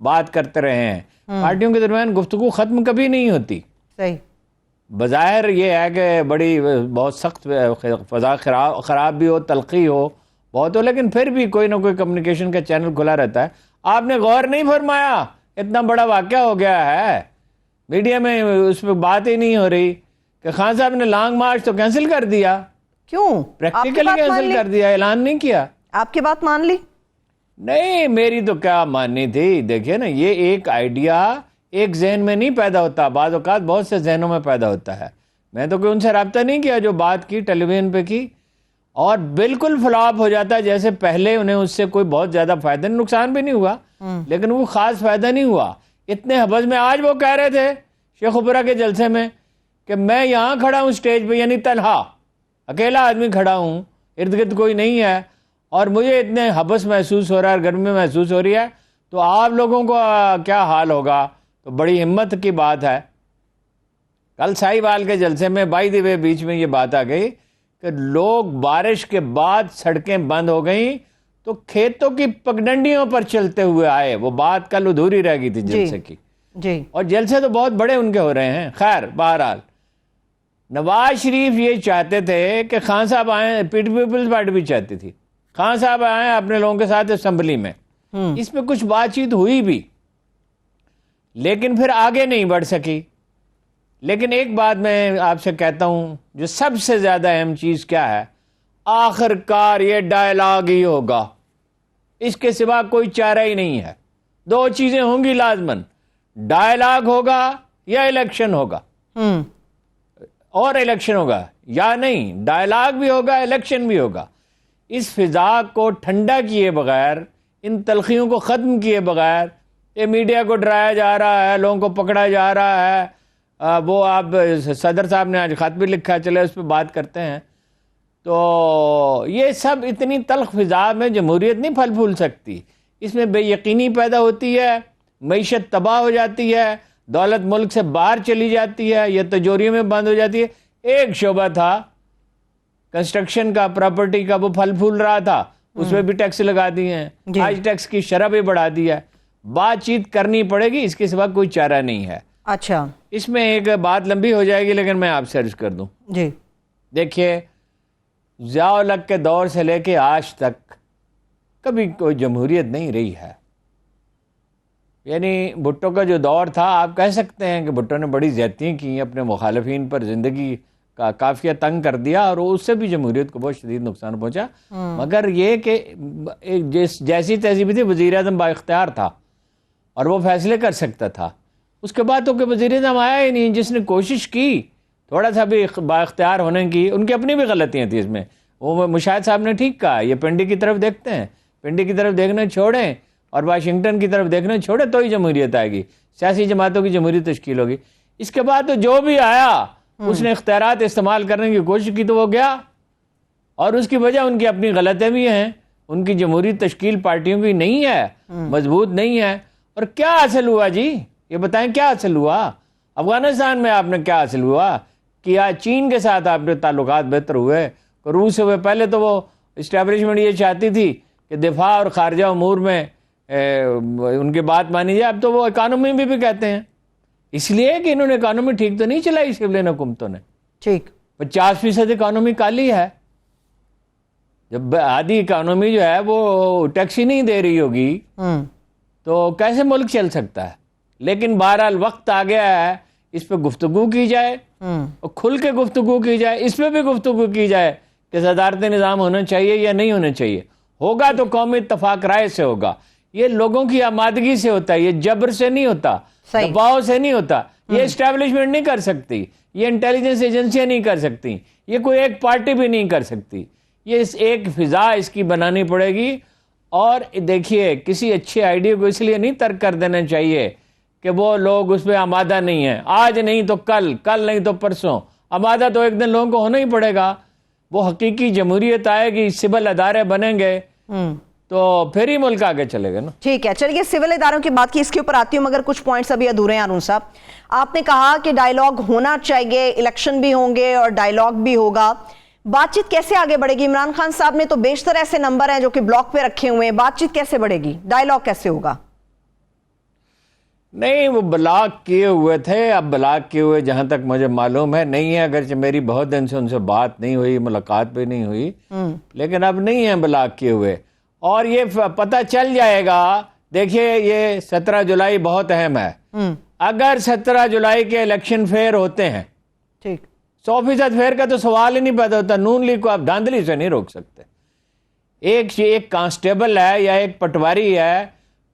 بات کرتے رہے ہیں. پارٹیوں کے درمیان گفتگو ختم کبھی نہیں ہوتی. صحیح. بظاہر یہ ہے کہ بڑی بہت سخت فضا خراب بھی ہو, تلخی ہو بہت ہو, لیکن پھر بھی کوئی نہ کوئی کمیونیکیشن کا چینل کھلا رہتا ہے. آپ نے غور نہیں فرمایا, اتنا بڑا واقعہ ہو گیا ہے, میڈیا میں اس پہ بات ہی نہیں ہو رہی کہ خان صاحب نے لانگ مارچ تو کینسل کر دیا. کیوں؟ پریکٹیکلی کینسل کر دیا, اعلان نہیں کیا. آپ کی بات مان لی؟ نہیں, میری تو کیا ماننی تھی. دیکھیے نا, یہ ایک آئیڈیا ایک ذہن میں نہیں پیدا ہوتا, بعض اوقات بہت سے ذہنوں میں پیدا ہوتا ہے. میں تو کوئی ان سے رابطہ نہیں کیا جو بات کی ٹیلی ویژن پہ کی, اور بالکل فلاپ ہو جاتا ہے جیسے پہلے انہیں اس سے کوئی بہت زیادہ فائدہ نہیں, نقصان بھی نہیں ہوا, لیکن وہ خاص فائدہ نہیں ہوا. اتنے حبس میں آج وہ کہہ رہے تھے شیخ اوپرا کے جلسے میں کہ میں یہاں کھڑا ہوں اسٹیج پہ, یعنی تنہا اکیلا آدمی کھڑا ہوں, ارد گرد کوئی نہیں ہے, اور مجھے اتنے حبس محسوس ہو رہا ہے, گرمی محسوس ہو رہی ہے, تو آپ لوگوں کو کیا حال ہوگا. تو بڑی ہمت کی بات ہے. کل سائی بال کے جلسے میں بائی دی وے بیچ میں یہ بات آ گئی کہ لوگ بارش کے بعد سڑکیں بند ہو گئیں تو کھیتوں کی پگڈنڈیوں پر چلتے ہوئے آئے. وہ بات کل ادھوری رہ گئی تھی جلسے کی, اور جلسے تو بہت بڑے ان کے ہو رہے ہیں. خیر, بہرحال نواز شریف یہ چاہتے تھے کہ خان صاحب آئیں, پیپلز پارٹی بھی چاہتی تھی خان صاحب آئیں اپنے لوگوں کے ساتھ اسمبلی میں. اس پہ کچھ بات چیت ہوئی بھی, لیکن پھر آگے نہیں بڑھ سکی. لیکن ایک بات میں آپ سے کہتا ہوں, جو سب سے زیادہ اہم چیز کیا ہے, آخر کار یہ ڈائلاگ ہی ہوگا, اس کے سوا کوئی چارہ ہی نہیں ہے. دو چیزیں ہوں گی لازماً, ڈائلاگ ہوگا یا الیکشن ہوگا, اور الیکشن ہوگا یا نہیں, ڈائلاگ بھی ہوگا الیکشن بھی ہوگا. اس فضا کو ٹھنڈا کیے بغیر, ان تلخیوں کو ختم کیے بغیر, یہ میڈیا کو ڈرایا جا رہا ہے, لوگوں کو پکڑا جا رہا ہے. وہ آپ صدر صاحب نے آج خط بھی لکھا, چلے اس پہ بات کرتے ہیں. تو یہ سب اتنی تلخ فضا میں جمہوریت نہیں پھل پھول سکتی. اس میں بے یقینی پیدا ہوتی ہے, معیشت تباہ ہو جاتی ہے, دولت ملک سے باہر چلی جاتی ہے, یہ تجوریوں میں بند ہو جاتی ہے. ایک شعبہ تھا کنسٹرکشن کا, پراپرٹی کا, وہ پھل پھول رہا تھا, اس میں بھی ٹیکس لگا دیے ہیں, آج ٹیکس کی شرح بھی بڑھا دی ہے. بات چیت کرنی پڑے گی, اس کے سوا کوئی چارہ نہیں ہے. اچھا, اس میں ایک بات لمبی ہو جائے گی لیکن میں آپ سے عرض کر دوں. جی دیکھیے, ضیاء الحق کے دور سے لے کے آج تک کبھی کوئی جمہوریت نہیں رہی ہے. یعنی بھٹو کا جو دور تھا, آپ کہہ سکتے ہیں کہ بھٹو نے بڑی زیادتیاں کی, اپنے مخالفین پر زندگی کا کافیہ تنگ کر دیا, اور اس سے بھی جمہوریت کو بہت شدید نقصان پہنچا. مگر یہ کہ جیسی تہذیب تھی, وزیر اعظم با اختیار تھا اور وہ فیصلے کر سکتا تھا. اس کے بعد تو کہ وزیر اعظم آیا ہی نہیں. جس نے کوشش کی تھوڑا سا بھی با اختیار ہونے کی, ان کی اپنی بھی غلطیاں تھیں اس میں. وہ مشاہد صاحب نے ٹھیک کہا, یہ پنڈی کی طرف دیکھتے ہیں, پنڈی کی طرف دیکھنا چھوڑیں اور واشنگٹن کی طرف دیکھنا چھوڑیں تو ہی جمہوریت آئے گی, سیاسی جماعتوں کی جمہوریت تشکیل ہوگی. اس کے بعد تو جو بھی آیا اس نے اختیارات استعمال کرنے کی کوشش کی تو وہ گیا, اور اس کی وجہ ان کی اپنی غلطیاں بھی ہیں. ان کی جمہوری تشکیل پارٹیوں کی نہیں ہے, مضبوط نہیں ہے. اور کیا حاصل ہوا جی, یہ بتائیں کیا حاصل ہوا؟ افغانستان میں آپ نے کیا حاصل ہوا کیا؟ چین کے ساتھ آپ نے تعلقات بہتر ہوئے, روس سے ہوئے. پہلے تو وہ اسٹیبلشمنٹ یہ چاہتی تھی کہ دفاع اور خارجہ امور میں ان کی بات مانی جائے. اب تو وہ اکانومی بھی کہتے ہیں, اس لیے کہ انہوں نے اکانومی ٹھیک تو نہیں چلائی سولین حکومتوں نے. ٹھیک 50% اکانومی کالی ہے. جب آدھی اکانومی جو ہے وہ ٹیکس ہی نہیں دے رہی ہوگی تو کیسے ملک چل سکتا ہے؟ لیکن بہرحال وقت آ گیا ہے, اس پہ گفتگو کی جائے, اور کھل کے گفتگو کی جائے. اس پہ بھی گفتگو کی جائے کہ صدارتی نظام ہونا چاہیے یا نہیں ہونا چاہیے. ہوگا تو قومی اتفاق رائے سے ہوگا. یہ لوگوں کی آمادگی سے ہوتا ہے, یہ جبر سے نہیں ہوتا, دباؤ سے نہیں ہوتا. یہ اسٹیبلشمنٹ نہیں کر سکتی, یہ انٹیلیجنس ایجنسیاں نہیں کر سکتی, یہ کوئی ایک پارٹی بھی نہیں کر سکتی. یہ ایک فضا اس کی بنانی پڑے گی. اور دیکھیے, کسی اچھے آئیڈیا کو اس لیے نہیں ترک کر دینا چاہیے کہ وہ لوگ اس پہ آمادہ نہیں ہیں. آج نہیں تو کل, کل نہیں تو پرسوں. آمادہ تو ایک دن لوگوں کو ہونا ہی پڑے گا. وہ حقیقی جمہوریت آئے گی, سول ادارے بنیں گے تو پھر ہی ملک آگے چلے گا نا. ٹھیک ہے, چلیے سول اداروں کی بات کی, اس کے اوپر آتی ہوں, مگر کچھ پوائنٹس ابھی ادھورے ہیں. ہارون صاحب, آپ نے کہا کہ ڈائیلاگ ہونا چاہیے, الیکشن بھی ہوں گے اور ڈائیلاگ بھی ہوگا. بات چیت کیسے آگے بڑھے گی؟ عمران خان صاحب نے تو بیشتر ایسے نمبر ہیں جو کہ بلاک پہ رکھے ہوئے ہیں. بات چیت کیسے بڑھے گی؟ ڈائیلاگ کیسے ہوگا؟ نہیں وہ بلاک کیے ہوئے تھے، اب بلاک کیے ہوئے جہاں تک مجھے معلوم ہے نہیں ہے، اگرچہ میری بہت دن سے ان سے بات نہیں ہوئی، ملاقات بھی نہیں ہوئی، لیکن اب نہیں ہے بلاک کیے ہوئے۔ اور یہ پتہ چل جائے گا، دیکھیے یہ 17 جولائی بہت اہم ہے۔ اگر 17 جولائی کے الیکشن فیئر ہوتے ہیں، ٹھیک 100% فیئر کا تو سوال ہی نہیں پیدا ہوتا، نون لیگ کو آپ دھاندلی سے نہیں روک سکتے۔ ایک کانسٹیبل ہے یا ایک پٹواری ہے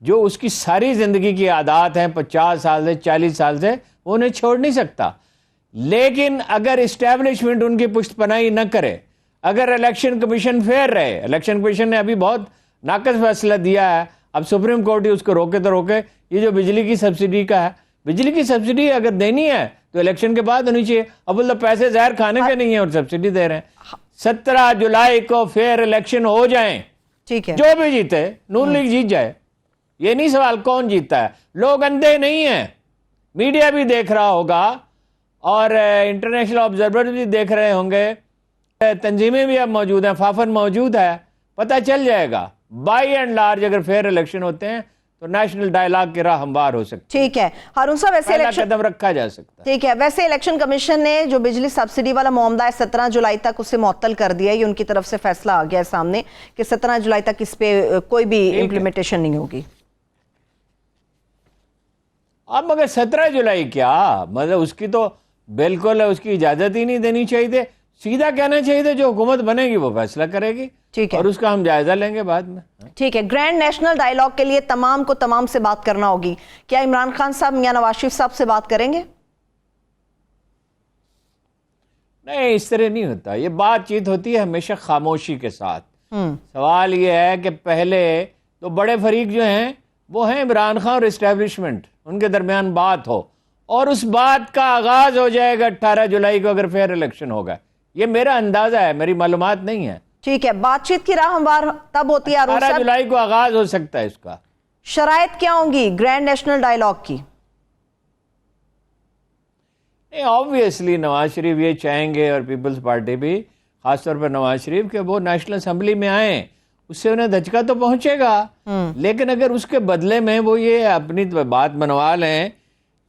جو اس کی ساری زندگی کی عادات ہیں 50 سال سے 40 سال سے، وہ انہیں چھوڑ نہیں سکتا۔ لیکن اگر اسٹیبلشمنٹ ان کی پشت پناہی نہ کرے، اگر الیکشن کمیشن فیئر رہے، الیکشن کمیشن نے ابھی بہت ناقص فیصلہ دیا ہے، اب سپریم کورٹ ہی اس کو روکے تو روکے، یہ جو بجلی کی سبسڈی کا ہے، بجلی کی سبسڈی اگر دینی ہے تو الیکشن کے بعد ہونی چاہیے۔ اب اللہ پیسے زہر کھانے کے نہیں ہیں اور سبسڈی دے رہے ہیں۔ 17 جولائی کو فیئر الیکشن ہو جائیں، ٹھیک ہے، جو بھی جیتے، نون لیگ جیت جائے، یہ نہیں سوال کون جیتا ہے۔ لوگ اندھے نہیں ہیں، میڈیا بھی دیکھ رہا ہوگا اور انٹرنیشنل آبزرور بھی دیکھ رہے ہوں گے، تنظیمیں بھی اب موجود ہیں، فافن موجود ہے، پتہ چل جائے گا۔ بائی اینڈ لارج اگر فیئر الیکشن ہوتے ہیں تو نیشنل ڈائلاگ کی راہ ہموار ہو سکتی ہے۔ ٹھیک ہے ہارون صاحب، ویسے پہلا الیکشن قدم رکھا جا سکتا ہے۔ ٹھیک ہے، ویسے الیکشن کمیشن نے جو بجلی سبسڈی والا معاملہ ہے 17 جولائی تک اسے معطل کر دیا ہے، یہ ان کی طرف سے فیصلہ آ گیا ہے سامنے کہ 17 جولائی تک اس پہ کوئی بھی امپلیمنٹیشن نہیں ہوگی۔ اب مگر 17 جولائی کیا مطلب، اس کی تو بالکل اس کی اجازت ہی نہیں دینی چاہیے تھی، سیدھا کہنا چاہیے تھا جو حکومت بنے گی وہ فیصلہ کرے گی، ٹھیک ہے، اور اس کا ہم جائزہ لیں گے بعد میں۔ ٹھیک ہے، گرینڈ نیشنل ڈائیلاگ کے لیے تمام کو تمام سے بات کرنا ہوگی، کیا عمران خان صاحب میاں نواز شریف صاحب سے بات کریں گے؟ نہیں، اس طرح نہیں ہوتا، یہ بات چیت ہوتی ہے ہمیشہ خاموشی کے ساتھ۔ سوال یہ ہے کہ پہلے تو بڑے فریق جو ہیں وہ ہیں عمران خان اور اسٹیبلشمنٹ، ان کے درمیان بات ہو، اور اس بات کا آغاز ہو جائے گا 18 جولائی کو اگر فیئر الیکشن ہوگا۔ یہ میرا اندازہ ہے، میری معلومات نہیں ہے۔ ٹھیک ہے، بات چیت کی راہ ہموار تب ہوتی ہے ہارون 18 صاحب، جولائی کو آغاز ہو سکتا ہے اس کا۔ شرائط کیا ہوں گی گرینڈ نیشنل ڈائیلاگ کی؟ آبویسلی نواز شریف یہ چاہیں گے اور پیپلز پارٹی بھی، خاص طور پر نواز شریف، کہ وہ نیشنل اسمبلی میں آئیں، اس سے انہیں دھچکا تو پہنچے گا، لیکن اگر اس کے بدلے میں وہ یہ اپنی بات منوا لیں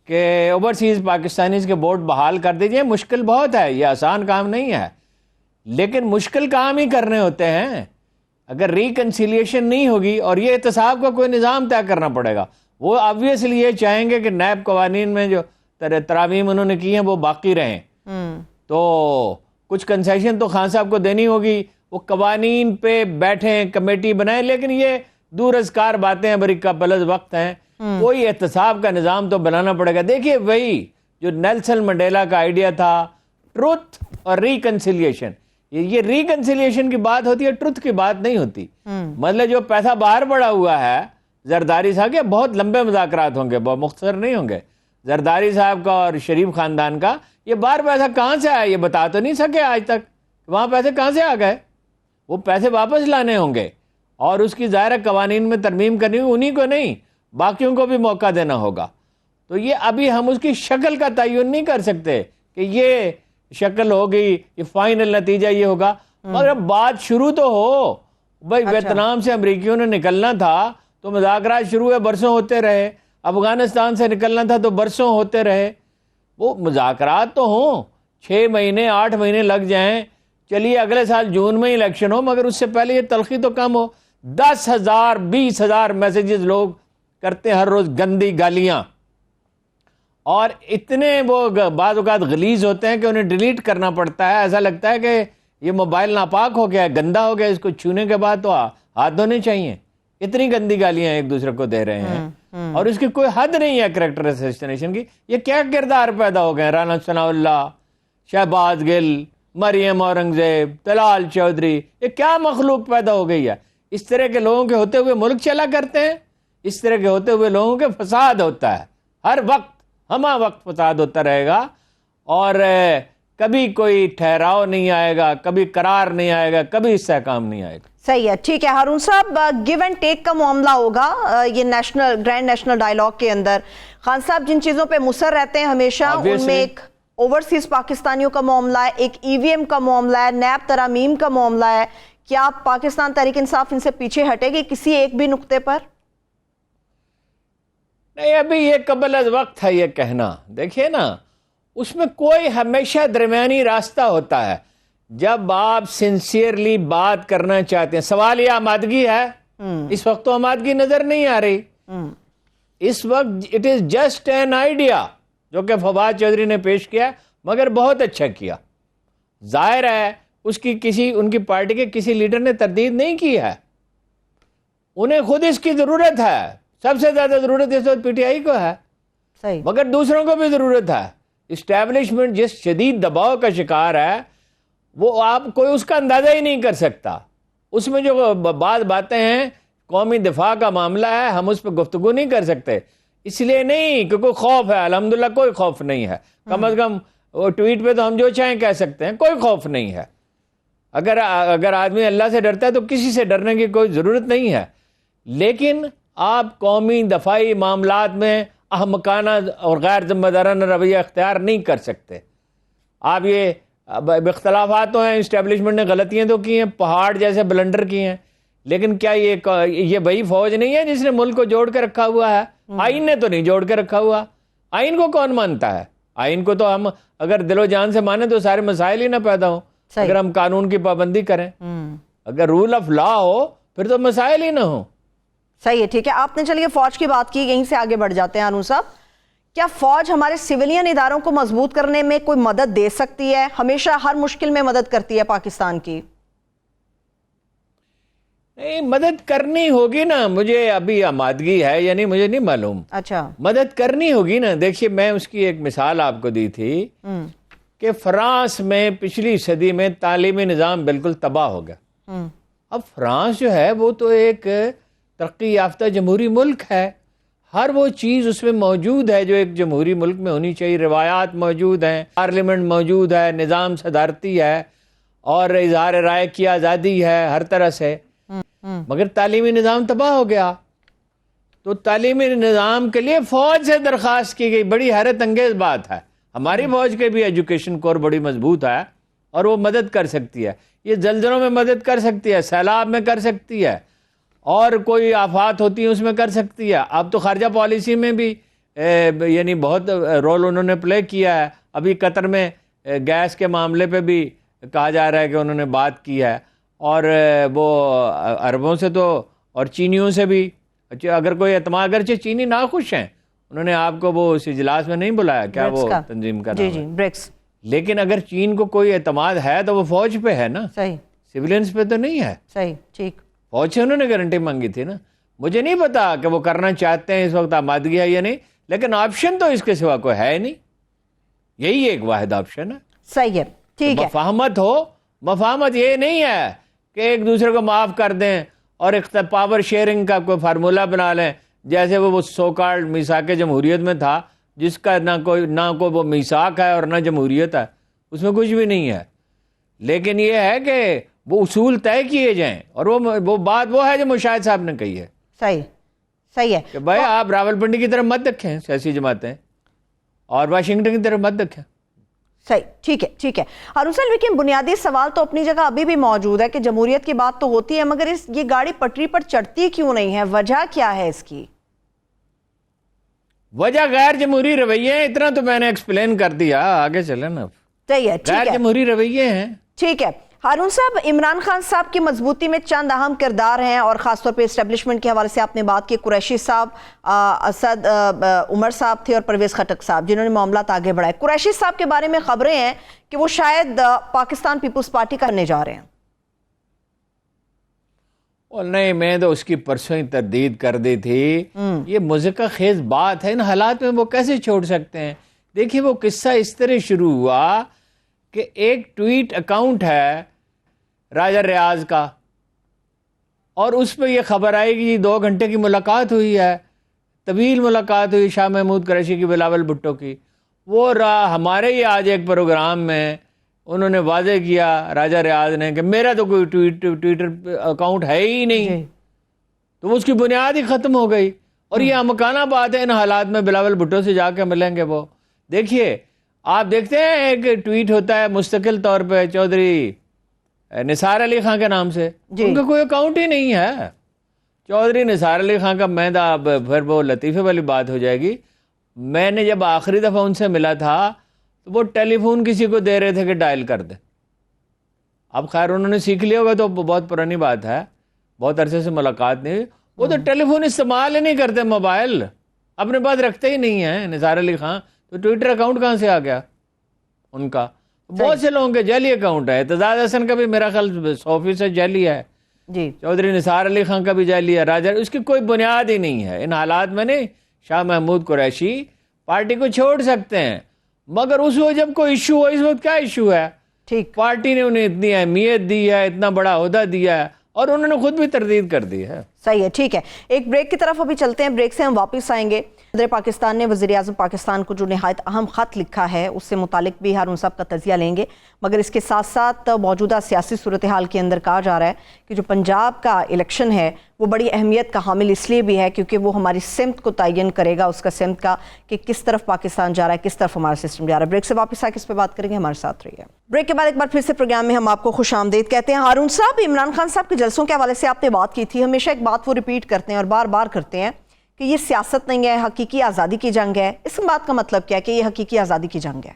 کہ اوورسیز پاکستانیز کے ووٹ بحال کر دیجئے، مشکل بہت ہے، یہ آسان کام نہیں ہے، لیکن مشکل کام ہی کرنے ہوتے ہیں۔ اگر ریکنسیلیشن نہیں ہوگی اور یہ احتساب کا کوئی نظام طے کرنا پڑے گا، وہ آبویسلی یہ چاہیں گے کہ نیب قوانین میں جو ترامیم انہوں نے کی ہیں وہ باقی رہیں، تو کچھ کنسیشن تو خان صاحب کو دینی ہوگی، وہ قوانین پہ بیٹھیں، کمیٹی بنائیں، لیکن یہ دور ازکار باتیں ہیں، بریک کا بلد وقت ہیں، کوئی احتساب کا نظام تو بنانا پڑے گا۔ دیکھیے وہی جو نیلسن منڈیلا کا آئیڈیا تھا، ٹروتھ اور ریکنسیلیشن، یہ ریکنسیلیشن کی بات ہوتی ہے، ٹروتھ کی بات نہیں ہوتی۔ مطلب جو پیسہ باہر پڑا ہوا ہے زرداری صاحب کے، بہت لمبے مذاکرات ہوں گے، بہت مختصر نہیں ہوں گے، زرداری صاحب کا اور شریف خاندان کا، یہ باہر پیسہ کہاں سے آیا یہ بتا تو نہیں سکے آج تک، وہاں پیسے کہاں سے آ گئے، وہ پیسے واپس لانے ہوں گے، اور اس کی ظاہر قوانین میں ترمیم کرنی ہوگی، انہی کو نہیں باقیوں کو بھی موقع دینا ہوگا۔ تو یہ ابھی ہم اس کی شکل کا تعین نہیں کر سکتے کہ یہ شکل ہوگی، یہ فائنل نتیجہ یہ ہوگا، مگر اب بات شروع تو ہو بھائی۔ ویتنام سے امریکیوں نے نکلنا تھا تو مذاکرات شروع ہوئے، برسوں ہوتے رہے، افغانستان سے نکلنا تھا تو برسوں ہوتے رہے، وہ مذاکرات تو ہوں، 6 مہینے 8 مہینے لگ جائیں، چلیے اگلے سال جون میں الیکشن ہو، مگر اس سے پہلے یہ تلخی تو کم ہو۔ 10,000 20,000 میسیجز لوگ کرتے ہیں ہر روز، گندی گالیاں، اور اتنے وہ بعض اوقات غلیظ ہوتے ہیں کہ انہیں ڈیلیٹ کرنا پڑتا ہے، ایسا لگتا ہے کہ یہ موبائل ناپاک ہو گیا ہے، گندا ہو گیا، اس کو چھونے کے بعد تو ہاتھ دھونے چاہیے، اتنی گندی گالیاں ایک دوسرے کو دے رہے ہیں، اور اس کی کوئی حد نہیں ہے کریکٹر اسیسینیشن کی۔ یہ کیا کردار پیدا ہو گئے، رانا ثناء اللہ، شہباز گل، مریم اورنگزیب، طلال چودھری، یہ کیا مخلوق پیدا ہو گئی ہے؟ اس طرح کے لوگوں کے ہوتے ہوئے ملک چلا کرتے ہیں، اس طرح کے ہوتے ہوئے لوگوں کے فساد ہوتا ہے، ہر وقت ہمہ وقت فساد ہوتا رہے گا، اور کبھی کوئی ٹھہراؤ نہیں آئے گا، کبھی قرار نہیں آئے گا، کبھی استحکام نہیں آئے گا۔ صحیح ہے، ٹھیک ہے ہارون صاحب، گیو اینڈ ٹیک کا معاملہ ہوگا یہ گرینڈ نیشنل ڈائیلاگ کے اندر۔ خان صاحب جن چیزوں پہ مصر رہتے ہیں ہمیشہ، ان میں ایک اوورسیز پاکستانیوں کا معاملہ ہے، ایک EVM کا معاملہ ہے، نیب ترامیم کا معاملہ ہے، کیا پاکستان تحریک انصاف ان سے پیچھے ہٹے گی کسی ایک بھی نقطے پر؟ نہیں ابھی یہ قبل از وقت ہے یہ کہنا. دیکھیے نا اس میں کوئی ہمیشہ درمیانی راستہ ہوتا ہے. جب آپ سنسیئرلی بات کرنا چاہتے ہیں, سوال یہ آمادگی ہے, اس وقت تو آمادگی نظر نہیں آ رہی. اس وقت it is just an idea جو کہ فواد چودھری نے پیش کیا, مگر بہت اچھا کیا. ظاہر ہے اس کی ان کی پارٹی کے کسی لیڈر نے تردید نہیں کی ہے, انہیں خود اس کی ضرورت ہے. سب سے زیادہ ضرورت اس وقت پی ٹی آئی کو ہے, صحیح, مگر مگر دوسروں کو بھی ضرورت ہے. اسٹیبلشمنٹ جس شدید دباؤ کا شکار ہے وہ آپ کوئی اس کا اندازہ ہی نہیں کر سکتا. اس میں جو بعض باتیں ہیں, قومی دفاع کا معاملہ ہے, ہم اس پہ گفتگو نہیں کر سکتے. اس لیے نہیں کہ کوئی خوف ہے, الحمدللہ کوئی خوف نہیں ہے. کم از کم وہ ٹویٹ پہ تو ہم جو چاہیں کہہ سکتے ہیں, کوئی خوف نہیں ہے. اگر آدمی اللہ سے ڈرتا ہے تو کسی سے ڈرنے کی کوئی ضرورت نہیں ہے. لیکن آپ قومی دفاعی معاملات میں احمقانہ اور غیر ذمہ دارانہ رویہ اختیار نہیں کر سکتے. آپ یہ اختلافات تو ہیں, اسٹیبلشمنٹ نے غلطیاں تو کی ہیں, پہاڑ جیسے بلنڈر کی ہیں, لیکن کیا یہ وہی فوج نہیں ہے جس نے ملک کو جوڑ کے رکھا ہوا ہے؟ آئین نے تو نہیں جوڑ کے رکھا ہوا. آئین کو کون مانتا ہے؟ آئین کو تو ہم اگر دل و جان سے مانیں تو سارے مسائل ہی نہ پیدا ہوں. اگر ہم قانون کی پابندی کریں, اگر رول آف لا ہو پھر تو مسائل ہی نہ ہوں. صحیح ہے, ٹھیک ہے. آپ نے چلیے فوج کی بات کی, یہیں سے آگے بڑھ جاتے ہیں. ہارون صاحب, کیا فوج ہمارے سویلین اداروں کو مضبوط کرنے میں کوئی مدد دے سکتی ہے؟ ہمیشہ ہر مشکل میں مدد کرتی ہے پاکستان کی. نہیں, مدد کرنی ہوگی نا. مجھے ابھی آمادگی ہے یا نہیں مجھے نہیں معلوم. اچھا, مدد کرنی ہوگی نا. دیکھیے میں اس کی ایک مثال آپ کو دی تھی کہ فرانس میں پچھلی صدی میں تعلیمی نظام بالکل تباہ ہو گیا. اب فرانس جو ہے وہ تو ایک ترقی یافتہ جمہوری ملک ہے. ہر وہ چیز اس میں موجود ہے جو ایک جمہوری ملک میں ہونی چاہیے. روایات موجود ہیں, پارلیمنٹ موجود ہے, نظام صدارتی ہے, اور اظہار رائے کی آزادی ہے ہر طرح سے. مگر تعلیمی نظام تباہ ہو گیا. تو تعلیمی نظام کے لیے فوج سے درخواست کی گئی. بڑی حیرت انگیز بات ہے. ہماری فوج کے بھی ایجوکیشن کور بڑی مضبوط ہے اور وہ مدد کر سکتی ہے. یہ زلزلوں میں مدد کر سکتی ہے, سیلاب میں کر سکتی ہے, اور کوئی آفات ہوتی ہیں اس میں کر سکتی ہے. اب تو خارجہ پالیسی میں بھی یعنی بہت رول انہوں نے پلے کیا ہے. ابھی قطر میں گیس کے معاملے پہ بھی کہا جا رہا ہے کہ انہوں نے بات کی ہے, اور وہ عربوں سے تو اور چینیوں سے بھی. اگر کوئی اعتماد, اگرچہ چینی ناخوش ہیں, انہوں نے آپ کو وہ اس اجلاس میں نہیں بلایا, کیا وہ تنظیم کا نام ہے, برکس. لیکن اگر چین کو کوئی اعتماد ہے تو وہ فوج پہ ہے نا, صحیح, سیولینز پہ تو نہیں ہے. صحیح, ٹھیک. فوج سے انہوں نے گارنٹی مانگی تھی نا. مجھے نہیں پتا کہ وہ کرنا چاہتے ہیں اس وقت آمادگی ہے یا نہیں, لیکن آپشن تو اس کے سوا کوئی ہے نہیں. یہی ایک واحد آپشن ہے. صحیح ہے, ٹھیک ہے. مفاہمت ہو. مفاہمت یہ نہیں ہے کہ ایک دوسرے کو معاف کر دیں اور پاور شیئرنگ کا کوئی فارمولہ بنا لیں, جیسے وہ سو کالڈ میثاق جمہوریت میں تھا, جس کا نہ کوئی وہ میثاق ہے اور نہ جمہوریت ہے, اس میں کچھ بھی نہیں ہے. لیکن یہ ہے کہ وہ اصول طے کیے جائیں, اور وہ بات وہ ہے جو مشاہد صاحب نے کہی ہے. صحیح, صحیح ہے کہ بھائی آپ راول پنڈی کی طرف مت دیکھیں سیاسی جماعتیں, اور واشنگٹن کی طرف مت دیکھیں. صحیح, ٹھیک ہے, ٹھیک ہے. ہارون صاحب, لیکن بنیادی سوال تو اپنی جگہ ابھی بھی موجود ہے کہ جمہوریت کی بات تو ہوتی ہے, مگر یہ گاڑی پٹری پر چڑھتی کیوں نہیں ہے؟ وجہ کیا ہے اس کی؟ وجہ غیر جمہوری رویے ہیں. اتنا تو میں نے ایکسپلین کر دیا, آگے چلیں نا. صحیح ہے, ٹھیک ہے, غیر جمہوری رویے ہیں. ٹھیک ہے. ہارون صاحب, عمران خان صاحب کی مضبوطی میں چند اہم کردار ہیں, اور خاص طور پہ اسٹیبلشمنٹ کے حوالے سے آپ نے بات کی. قریشی صاحب, اسد عمر صاحب تھے, اور پرویز خٹک صاحب, جنہوں نے معاملات آگے بڑھائے. قریشی صاحب کے بارے میں خبریں ہیں کہ وہ شاید پاکستان پیپلز پارٹی کرنے جا رہے ہیں. نہیں, میں تو اس کی پرسوں ہی تردید کر دی تھی. یہ مذکر خیز بات ہے. ان حالات میں وہ کیسے چھوڑ سکتے ہیں؟ دیکھیے وہ قصہ اس طرح شروع ہوا کہ ایک ٹویٹ اکاؤنٹ ہے راجہ ریاض کا, اور اس پہ یہ خبر آئی کہ 2 گھنٹے کی ملاقات ہوئی ہے, طویل ملاقات ہوئی شاہ محمود قریشی کی, بلاول بھٹو کی. وہ ہمارے ہی آج ایک پروگرام میں انہوں نے واضح کیا, راجہ ریاض نے, کہ میرا تو کوئی ٹویٹر اکاؤنٹ ہے ہی نہیں. تو اس کی بنیاد ہی ختم ہو گئی. اور یہ امکانہ بات ہے, ان حالات میں بلاول بھٹو سے جا کے ملیں گے وہ. دیکھیے آپ دیکھتے ہیں ایک ٹویٹ ہوتا ہے مستقل طور پہ چودھری نثار علی خان کے نام سے, ان کا کوئی اکاؤنٹ ہی نہیں ہے. چودھری نثار علی خان کا میں پھر وہ لطیفے والی بات ہو جائے گی. میں نے جب آخری دفعہ ان سے ملا تھا تو وہ ٹیلی فون کسی کو دے رہے تھے کہ ڈائل کر دے. اب خیر انہوں نے سیکھ لیا ہوگا تو بہت پرانی بات ہے, بہت عرصے سے ملاقات نہیں ہوئی. وہ تو ٹیلی فون استعمال ہی نہیں کرتے, موبائل اپنے پاس رکھتے ہی نہیں ہیں نثار علی خان. تو ٹویٹر اکاؤنٹ کہاں سے آ گیا ان کا؟ بہت سے لوگوں کے جعلی اکاؤنٹ ہے. اعتزاز حسن کا بھی میرا خیال 100% جعلی ہے جی. چودھری نثار علی خان کا بھی جعلی ہے. راجہ اس کی کوئی بنیاد ہی نہیں ہے. ان حالات میں نہیں شاہ محمود قریشی پارٹی کو چھوڑ سکتے ہیں, مگر اس وقت جب کوئی ایشو ہو, اس وقت کیا ایشو ہے؟ ٹھیک, پارٹی نے انہیں اتنی اہمیت دی ہے, اتنا بڑا عہدہ دیا ہے, اور انہوں نے خود بھی تردید کر دی ہے. صحیح ہے, ٹھیک ہے. ایک بریک کی طرف ابھی چلتے ہیں, بریک سے ہم واپس آئیں گے. صدر پاکستان نے وزیر اعظم پاکستان کو جو نہایت اہم خط لکھا ہے اس سے متعلق بھی ہارون صاحب کا تجزیہ لیں گے, مگر اس کے ساتھ ساتھ موجودہ سیاسی صورتحال کے اندر کہا جا رہا ہے کہ جو پنجاب کا الیکشن ہے وہ بڑی اہمیت کا حامل اس لیے بھی ہے کیونکہ وہ ہماری سمت کو تعین کرے گا, اس کا سمت کا کہ کس طرف پاکستان جا رہا ہے, کس طرف ہمارا سسٹم جا رہا ہے. بریک سے واپس آ کے اس پہ بات کریں گے, ہمارے ساتھ رہیے. بریک کے بعد ایک بار پھر سے پروگرام میں ہم آپ کو خوش آمدید کہتے ہیں. ہارون صاحب, عمران خان صاحب کے جلسوں کے حوالے سے آپ نے بات کی تھی, ہمیشہ ایک بات وہ ریپیٹ کرتے ہیں اور بار بار کرتے ہیں کہ یہ سیاست نہیں ہے, حقیقی آزادی کی جنگ ہے. اس بات کا مطلب کیا ہے کہ یہ حقیقی آزادی کی جنگ ہے؟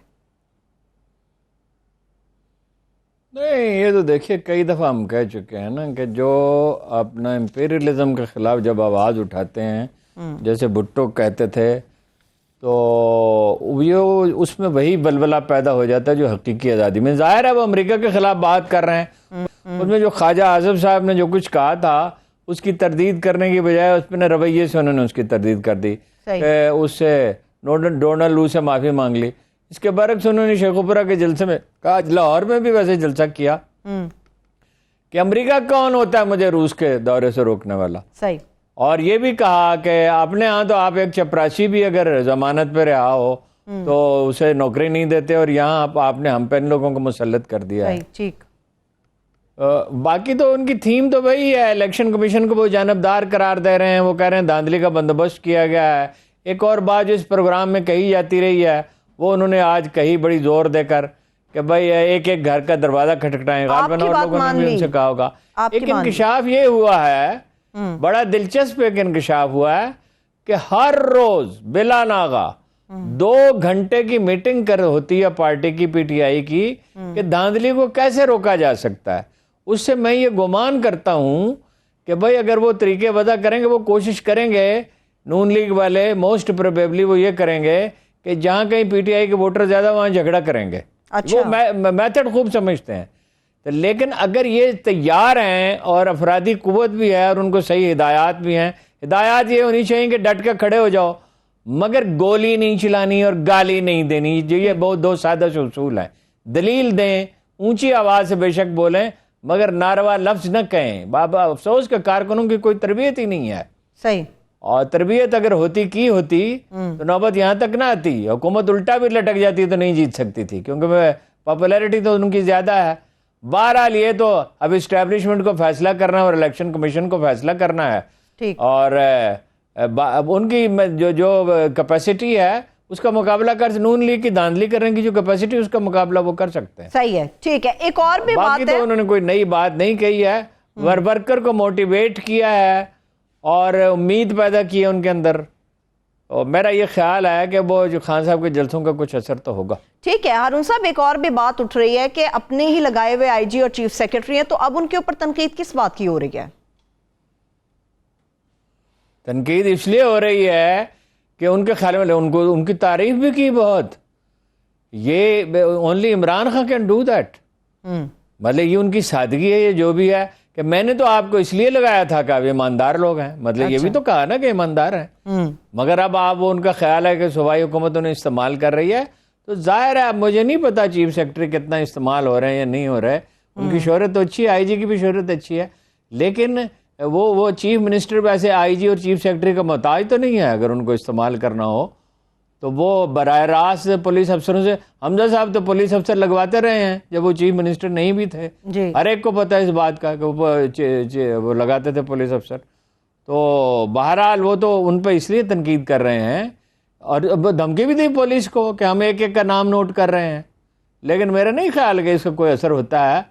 نہیں, یہ تو دیکھیے کئی دفعہ ہم کہہ چکے ہیں نا کہ جو اپنا امپیریلزم کے خلاف جب آواز اٹھاتے ہیں, جیسے بھٹو کہتے تھے, تو یہ اس میں وہی بلبلہ پیدا ہو جاتا ہے جو حقیقی آزادی میں. ظاہر ہے وہ امریکہ کے خلاف بات کر رہے ہیں, اس میں جو خواجہ اعظم صاحب نے جو کچھ کہا تھا اس کی تردید کرنے کی بجائے اس پہ رویے سے انہوں نے اس کی تردید کر دی کہ اس سے ڈونلڈ لو سے معافی مانگ لی. اس کے برعکس انہوں نے شیخوپورہ کے جلسے میں کہا, لاہور میں بھی ویسے جلسہ کیا کہ امریکہ کون ہوتا ہے مجھے روس کے دورے سے روکنے والا. صحیح. اور یہ بھی کہا کہ اپنے ہاں تو آپ ایک چپراسی بھی اگر ضمانت پہ رہا ہو تو اسے نوکری نہیں دیتے, اور یہاں آپ نے ہم پہ ان لوگوں کو مسلط کر دیا ہے. ٹھیک. باقی تو ان کی تھیم تو وہی ہے, الیکشن کمیشن کو وہ جانبدار قرار دے رہے ہیں, وہ کہہ رہے ہیں دھاندلی کا بندوبست کیا گیا ہے. ایک اور بات جو اس پروگرام میں کہی جاتی رہی ہے وہ انہوں نے آج کہی بڑی زور دے کر کہ بھائی ایک ایک گھر کا دروازہ کھٹکھٹائیں. غالباً اور لوگوں نے بھی ان سے کہا ہوگا. ایک انکشاف یہ ہوا ہے, بڑا دلچسپ ایک انکشاف ہوا ہے کہ ہر روز بلا ناغہ 2 گھنٹے کی میٹنگ ہوتی ہے پارٹی کی, پی ٹی آئی کی, کہ دھاندلی کو کیسے روکا جا سکتا ہے. اس سے میں یہ گمان کرتا ہوں کہ بھائی اگر وہ طریقے وضع کریں گے, وہ کوشش کریں گے, نون لیگ والے موسٹ پروبیبلی وہ یہ کریں گے کہ جہاں کہیں پی ٹی آئی کے ووٹر زیادہ وہاں جھگڑا کریں گے. وہ میتھڈ خوب سمجھتے ہیں. لیکن اگر یہ تیار ہیں اور افرادی قوت بھی ہے اور ان کو صحیح ہدایات بھی ہیں, ہدایات یہ ہونی چاہیے کہ ڈٹ کے کھڑے ہو جاؤ, مگر گولی نہیں چلانی اور گالی نہیں دینی. جو یہ بہت 2 سادہ سے اصول ہیں. دلیل دیں, اونچی آواز سے بے شک بولیں, مگر ناروا لفظ نہ کہیں. بابا افسوس کہ کارکنوں کی کوئی تربیت ہی نہیں ہے. صحیح. اور تربیت اگر ہوتی تو نوبت یہاں تک نہ آتی. حکومت الٹا بھی لٹک جاتی تو نہیں جیت سکتی تھی, کیونکہ پاپولیرٹی تو ان کی زیادہ ہے. بہرحال یہ تو اب اسٹیبلشمنٹ کو فیصلہ کرنا ہے اور الیکشن کمیشن کو فیصلہ کرنا ہے. اور ان کی جو کیپیسٹی ہے اس کا مقابلہ کر, نون لیگ کی دھاندلی کرنے کی جو کیپیسٹی اس کا مقابلہ وہ کر سکتے ہیں. صحیح ہے, ٹھیک ہے. ایک اور بھی بات ہے, باقی تو انہوں نے کوئی نئی بات نہیں کہی ہے, ورکر کو موٹیویٹ کیا ہے اور امید پیدا کی ہے ان کے اندر. اور میرا یہ خیال ہے کہ وہ جو خان صاحب کے جلسوں کا کچھ اثر تو ہوگا. ٹھیک ہے. ہارون صاحب, ایک اور بھی بات اٹھ رہی ہے کہ اپنے ہی لگائے ہوئے آئی جی اور چیف سیکرٹری ہیں, تو اب ان کے اوپر تنقید کس بات کی ہو رہی ہے؟ تنقید اس لیے ہو رہی ہے کہ ان کے خیال میں ان کی تعریف بھی کی بہت. یہ only Imran Khan can do that. مطلب یہ ان کی سادگی ہے, یہ جو بھی ہے کہ میں نے تو آپ کو اس لیے لگایا تھا کہ آپ ایماندار لوگ ہیں. مطلب یہ بھی تو کہا نا کہ ایماندار ہیں, مگر اب آپ ان کا خیال ہے کہ صوبائی حکومت انہیں استعمال کر رہی ہے. تو ظاہر ہے اب مجھے نہیں پتا چیف سیکرٹری کتنا استعمال ہو رہے ہیں یا نہیں ہو رہے. ان کی شہرت تو اچھی ہے, آئی جی کی بھی شہرت اچھی ہے, لیکن وہ چیف منسٹر ویسے آئی جی اور چیف سیکرٹری کا محتاج تو نہیں ہے. اگر ان کو استعمال کرنا ہو تو وہ براہ راست پولیس افسروں سے, حمزہ صاحب تو پولیس افسر لگواتے رہے ہیں جب وہ چیف منسٹر نہیں بھی تھے. ہر ایک کو پتہ ہے اس بات کا کہ وہ لگاتے تھے پولیس افسر. تو بہرحال وہ تو ان پہ اس لیے تنقید کر رہے ہیں, اور دھمکی بھی دی پولیس کو کہ ہم ایک ایک کا نام نوٹ کر رہے ہیں. لیکن میرا نہیں خیال کہ اس کا کوئی اثر ہوتا ہے.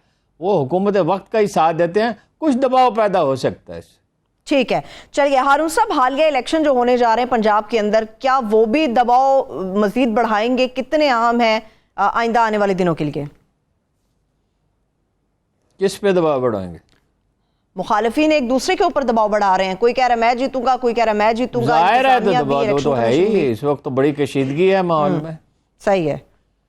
وہ حکومت وقت کا ہی ساتھ دیتے ہیں, کچھ دباؤ پیدا ہو سکتا ہے اس سے. ٹھیک ہے، چلیے ہارون صاحب، حالیہ الیکشن جو ہونے جا رہے ہیں پنجاب کے اندر، کیا وہ بھی دباؤ مزید بڑھائیں گے؟ کتنے اہم ہیں آئندہ آنے والے دنوں کے لیے؟ کس پہ دباؤ بڑھائیں گے؟ مخالفین ایک دوسرے کے اوپر دباؤ بڑھا رہے ہیں، کوئی کہہ رہا ہے میں جیتوں گا، کوئی کہہ رہا ہے میں جیتوں گا، ظاہر ہے تو دباؤ تو ہے ہی، اس وقت تو بڑی کشیدگی ہے ماحول میں۔ صحیح ہے،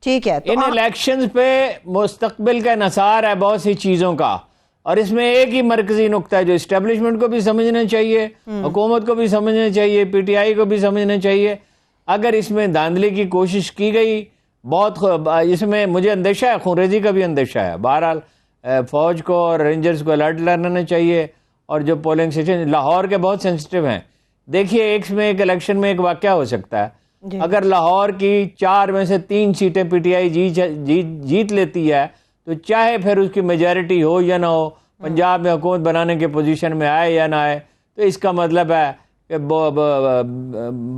ٹھیک ہے۔ ان الیکشنز پہ مستقبل کا انحصار ہے بہت سی چیزوں کا، اور اس میں ایک ہی مرکزی نقطہ ہے جو اسٹیبلشمنٹ کو بھی سمجھنا چاہیے، حکومت کو بھی سمجھنا چاہیے، پی ٹی آئی کو بھی سمجھنا چاہیے۔ اگر اس میں دھاندلی کی کوشش کی گئی، اس میں مجھے اندیشہ ہے، خون ریزی کا بھی اندیشہ ہے۔ بہرحال فوج کو اور رینجرز کو الرٹ رہنا چاہیے، اور جو پولنگ اسٹیشن لاہور کے بہت سینسٹیو ہیں۔ دیکھیے ایک الیکشن میں ایک واقعہ ہو سکتا ہے، اگر لاہور کی 4 میں سے 3 سیٹیں پی ٹی آئی جیت لیتی ہے تو چاہے پھر اس کی میجارٹی ہو یا نہ ہو، پنجاب میں حکومت بنانے کے پوزیشن میں آئے یا نہ آئے، تو اس کا مطلب ہے کہ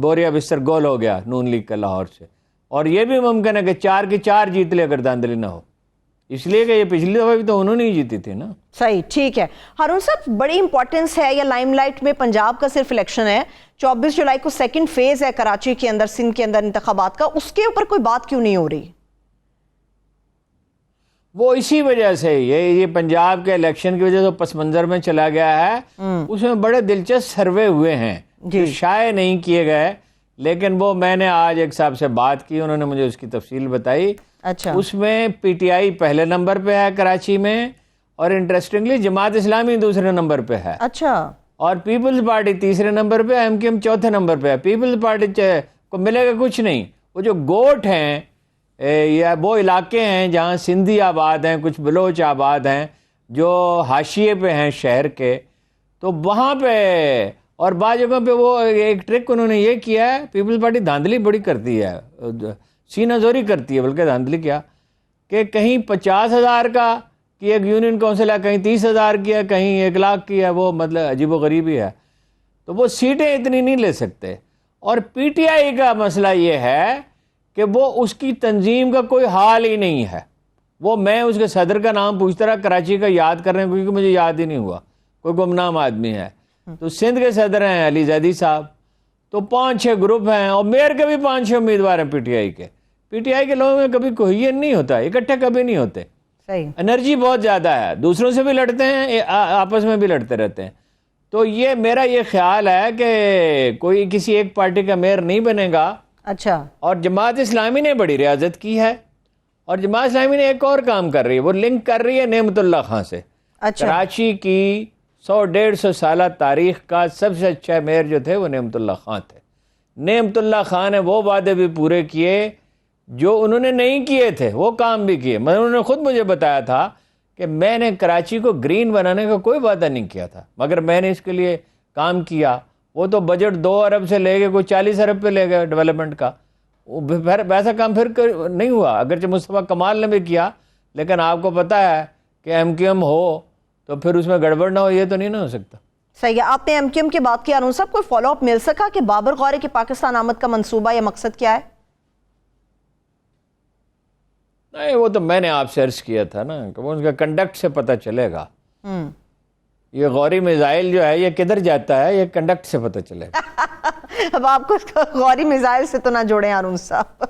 بوریا بستر گول ہو گیا نون لیگ کا لاہور سے۔ اور یہ بھی ممکن ہے کہ 4 کی 4 جیت لے اگر دھاندلی نہ ہو، اس لیے کہ یہ پچھلی دفعہ بھی تو انہوں نے ہی جیتی تھی نا۔ صحیح، ٹھیک ہے۔ ہارون صاحب، بڑی امپورٹنس ہے یا لائم لائٹ میں پنجاب کا صرف الیکشن ہے، 24 جولائی کو سیکنڈ فیز ہے کراچی کے اندر، سندھ کے اندر انتخابات کا، اس کے اوپر کوئی بات کیوں نہیں ہو رہی؟ وہ اسی وجہ سے یہ پنجاب کے الیکشن کی وجہ سے پس منظر میں چلا گیا ہے۔ اس میں بڑے دلچسپ سروے ہوئے ہیں جو شائع نہیں کیے گئے، لیکن وہ میں نے آج ایک صاحب سے بات کی، انہوں نے مجھے اس کی تفصیل بتائی۔ اچھا، اس میں پی ٹی آئی پہلے نمبر پہ ہے کراچی میں، اور انٹرسٹنگلی جماعت اسلامی دوسرے نمبر پہ ہے، اچھا، اور پیپلز پارٹی تیسرے نمبر پہ، ایم کیو ایم چوتھے نمبر پہ ہے۔ پیپلز پارٹی کو ملے گا کچھ نہیں، وہ جو گوٹ ہیں یا وہ علاقے ہیں جہاں سندھی آباد ہیں، کچھ بلوچ آباد ہیں جو حاشیے پہ ہیں شہر کے، تو وہاں پہ اور بعض جگہوں پہ وہ ایک ٹرک انہوں نے یہ کیا ہے، پیپلز پارٹی دھاندلی بڑی کرتی ہے، سینہ زوری کرتی ہے، بلکہ دھاندلی کیا کہ کہیں 50,000 کا کی ایک یونین کونسل ہے، کہیں 30,000 کی ہے، کہیں 1 لاکھ کی ہے، وہ مطلب عجیب و غریب ہی ہے، تو وہ سیٹیں اتنی نہیں لے سکتے۔ اور پی ٹی آئی کا مسئلہ یہ ہے کہ وہ اس کی تنظیم کا کوئی حال ہی نہیں ہے۔ وہ میں اس کے صدر کا نام پوچھتا رہا کراچی کا یاد کرنے کو، کیونکہ مجھے یاد ہی نہیں ہوا، کوئی گمنام آدمی ہے۔ تو سندھ کے صدر ہیں علی زیدی صاحب، تو 5-6 گروپ ہیں، اور میئر کے بھی 5-6 امیدوار ہیں پی ٹی آئی کے۔ پی ٹی آئی کے لوگوں میں کبھی کوہین نہیں ہوتا، اکٹھے کبھی نہیں ہوتے، انرجی بہت زیادہ ہے، دوسروں سے بھی لڑتے ہیں، آپس میں بھی لڑتے رہتے ہیں۔ تو یہ میرا یہ خیال ہے کہ کوئی کسی ایک پارٹی کا میئر نہیں بنے گا۔ اچھا، اور جماعت اسلامی نے بڑی ریاضت کی ہے، اور جماعت اسلامی نے ایک اور کام کر رہی ہے، وہ لنک کر رہی ہے نعمت اللہ خان سے۔ اچھا، کراچی کی 100-150 سالہ تاریخ کا سب سے اچھا میئر جو تھے وہ نعمت اللہ خان تھے۔ نعمت اللہ خان نے وہ وعدے بھی پورے کیے جو انہوں نے نہیں کیے تھے، وہ کام بھی کیے۔ انہوں نے خود مجھے بتایا تھا کہ میں نے کراچی کو گرین بنانے کا کوئی وعدہ نہیں کیا تھا، مگر میں نے اس کے لیے کام کیا۔ وہ تو بجٹ 2 ارب سے لے گئے کوئی 40 ارب پہ لے گئے ڈیولپمنٹ کا، ویسا کام پھر نہیں ہوا، اگرچہ مصطفیٰ کمال نے بھی کیا، لیکن آپ کو پتہ ہے کہ ایم کیو ایم ہو تو پھر اس میں گڑبڑ نہ ہو، یہ تو نہیں نہ ہو سکتا۔ صحیح ہے۔ آپ نے ایم کیو ایم کی بات کی، ہارون صاحب، کوئی فالو اپ مل سکا کہ بابر غوری کے پاکستان آمد کا منصوبہ یا مقصد کیا ہے؟ نہیں، وہ تو میں نے آپ سے عرض کیا تھا نا کہ وہ ان کا کنڈکٹ سے پتہ چلے گا۔ یہ غوری میزائل جو ہے یہ کدھر جاتا ہے، یہ کنڈکٹ سے پتہ چلے گا۔ اب آپ کو غوری میزائل سے تو نہ جوڑیں ہارون صاحب۔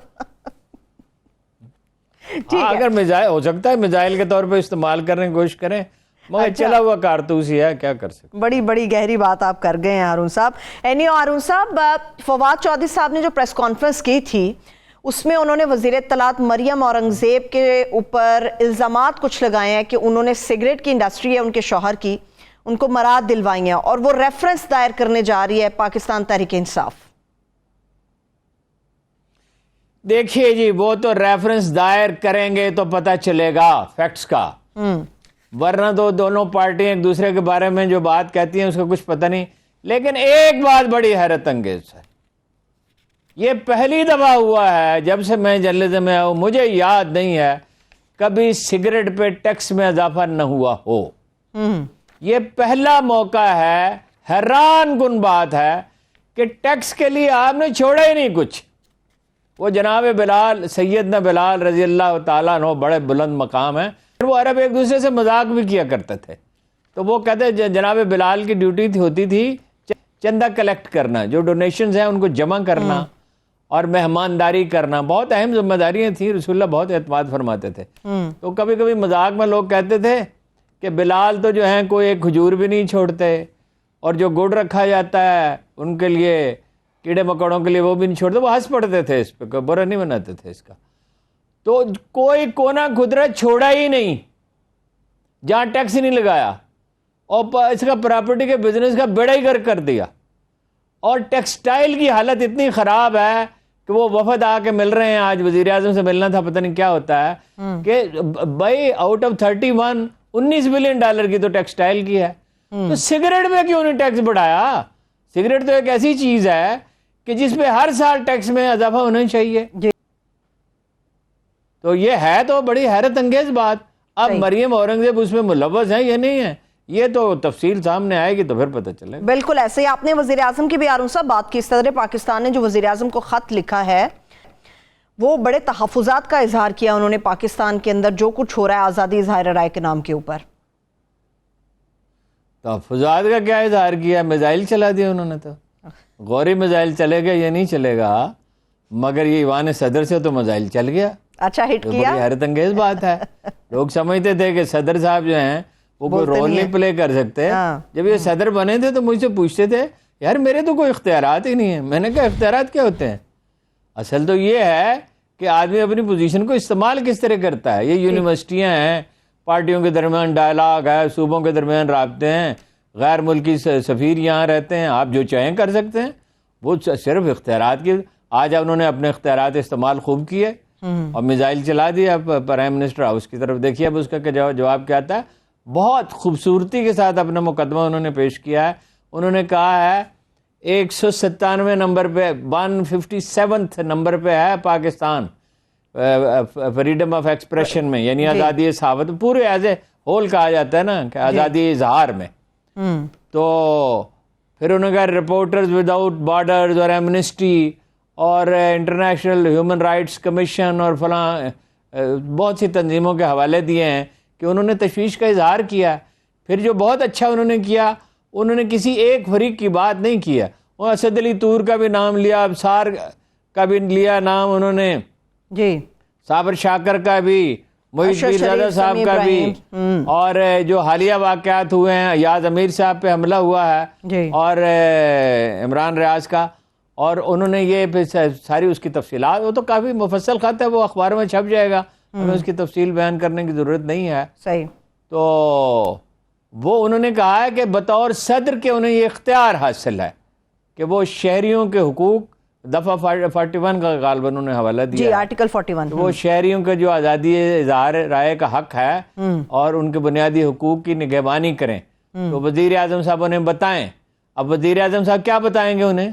اگر میزائل ہو سکتا ہے میزائل کے طور پہ استعمال کرنے کی کوشش کریں، مگر چلا ہوا کارتوس ہی ہے، کیا کر سکتے۔ بڑی گہری بات آپ کر گئے ہیں ہارون صاحب۔ ہارون صاحب، فواد چودھری صاحب نے جو پریس کانفرنس کی تھی اس میں انہوں نے وزیر اطلاعات مریم اورنگزیب کے اوپر الزامات کچھ لگائے ہیں کہ انہوں نے سگریٹ کی انڈسٹری ہے ان کے شوہر کی، ان کو مراد دلوائی ہیں، اور وہ ریفرنس دائر کرنے جا رہی ہے پاکستان تحریک انصاف۔ دیکھیے جی، وہ تو ریفرنس دائر کریں گے تو پتہ چلے گا فیکٹس کا، ورنہ تو دونوں پارٹیاں ایک دوسرے کے بارے میں جو بات کہتی ہیں اس کا کچھ پتہ نہیں۔ لیکن ایک بات بڑی حیرت انگیز ہے، یہ پہلی دفعہ ہوا ہے جب سے میں جرنلزم میں آؤں، مجھے یاد نہیں ہے کبھی سگریٹ پہ ٹیکس میں اضافہ نہ ہوا ہو۔ یہ پہلا موقع ہے، حیران کن بات ہے کہ ٹیکس کے لیے آپ نے چھوڑا ہی نہیں کچھ۔ وہ جناب بلال، سیدنا بلال رضی اللہ تعالیٰ عنہ، بڑے بلند مقام ہیں، وہ عرب ایک دوسرے سے مذاق بھی کیا کرتے تھے تو وہ کہتے ہیں جناب بلال کی ڈیوٹی ہوتی تھی چندہ کلیکٹ کرنا، جو ڈونیشنز ہیں ان کو جمع کرنا اور مہمانداری کرنا، بہت اہم ذمہ داریاں تھیں. رسول اللہ بہت اعتماد فرماتے تھے. تو کبھی کبھی مذاق میں لوگ کہتے تھے کہ بلال تو جو ہیں کوئی ایک کھجور بھی نہیں چھوڑتے، اور جو گڑ رکھا جاتا ہے ان کے لیے کیڑے مکوڑوں کے لیے وہ بھی نہیں چھوڑتے. وہ ہنس پڑتے تھے اس پہ، کوئی برا نہیں بناتے تھے اس کا. تو کوئی کونا خدرہ چھوڑا ہی نہیں جہاں ٹیکس ہی نہیں لگایا، اور اس کا پراپرٹی کے بزنس کا بیڑا ہی کر دیا. اور ٹیکسٹائل کی حالت اتنی خراب ہے کہ وہ وفد آ کے مل رہے ہیں، آج وزیر اعظم سے ملنا تھا، پتہ نہیں کیا ہوتا ہے کہ بھائی آؤٹ آف 31 $19 بلین کی تو ٹیکسٹائل کی ہے. تو سگریٹ میں کیوں نہیں ٹیکس بڑھایا؟ سگریٹ تو ایک ایسی چیز ہے کہ جس پہ ہر سال ٹیکس میں اضافہ ہونا چاہیے. تو یہ ہے تو بڑی حیرت انگیز بات. اب مریم اورنگزیب اس میں ملوث ہیں، یہ نہیں ہے، یہ تو تفصیل سامنے آئے گی تو پھر پتہ چلے گا. بالکل ایسے ہی آپ نے وزیر اعظم کی بھی ہارون صاحب بات کی. صدر پاکستان نے جو وزیر اعظم کو خط لکھا ہے وہ بڑے تحفظات کا اظہار کیا انہوں نے پاکستان کے اندر جو کچھ ہو رہا ہے آزادی اظہار رائے کے نام کے اوپر. تحفظات کا کیا اظہار کیا؟ میزائل چلا دیا انہوں نے. تو غوری میزائل چلے گا، یہ نہیں چلے گا، مگر یہ ایوان صدر سے تو میزائل چل گیا. اچھا ہٹ کیا. بڑی حیرت انگیز بات ہے. لوگ سمجھتے تھے کہ صدر صاحب جو ہیں وہ کوئی رول نہیں پلے کر سکتے. جب یہ صدر بنے تھے تو مجھ سے پوچھتے تھے یار میرے تو کوئی اختیارات ہی نہیں ہیں. میں نے کہا اختیارات کیا ہوتے ہیں؟ اصل تو یہ ہے کہ آدمی اپنی پوزیشن کو استعمال کس طرح کرتا ہے. یہ یونیورسٹیاں ہیں، پارٹیوں کے درمیان ڈائلاگ ہے، صوبوں کے درمیان رابطے ہیں، غیر ملکی سفیر یہاں رہتے ہیں، آپ جو چاہیں کر سکتے ہیں. وہ صرف اختیارات کی، آج انہوں نے اپنے اختیارات استعمال خوب کیے اور میزائل چلا دیا. پرائم منسٹر ہاؤس کی طرف دیکھیے اب اس کا جواب کیا آتا ہے. بہت خوبصورتی کے ساتھ اپنا مقدمہ انہوں نے پیش کیا ہے. انہوں نے کہا ہے 197 نمبر پہ 157 نمبر پہ ہے پاکستان فریڈم آف ایکسپریشن میں، یعنی آزادی صحافت پورے ایز اے ہول کہا جاتا ہے نا کہ آزادی اظہار میں. تو پھر انہوں نے کہا رپورٹرز وداؤٹ بارڈرز اور ایمنسٹی اور انٹرنیشنل ہیومن رائٹس کمیشن اور فلاں بہت سی تنظیموں کے حوالے دیے ہیں کہ انہوں نے تشویش کا اظہار کیا. پھر جو بہت اچھا انہوں نے کیا، انہوں نے کسی ایک فریق کی بات نہیں کیا. وہ اسد علی طور کا بھی نام لیا، ابصار کا بھی لیا نام انہوں نے، جی صابر شاکر کا بھی، محیط پیرزادہ صاحب کا بھی، اور جو حالیہ واقعات ہوئے ہیں یاز امیر صاحب پہ حملہ ہوا ہے اور عمران ریاض کا، اور انہوں نے یہ ساری اس کی تفصیلات، وہ تو کافی مفصل خط ہے، وہ اخبار میں چھپ جائے گا، ہمیں اس کی تفصیل بیان کرنے کی ضرورت نہیں ہے. صحیح. تو وہ انہوں نے کہا ہے کہ بطور صدر کے انہیں یہ اختیار حاصل ہے کہ وہ شہریوں کے حقوق، دفعہ 41 کا غالباً انہوں نے حوالہ دیا، جی آرٹیکل 41، وہ شہریوں کے جو آزادی اظہار رائے کا حق ہے اور ان کے بنیادی حقوق کی نگہبانی کریں. تو وزیر اعظم صاحب انہیں بتائیں. اب وزیر اعظم صاحب کیا بتائیں گے انہیں؟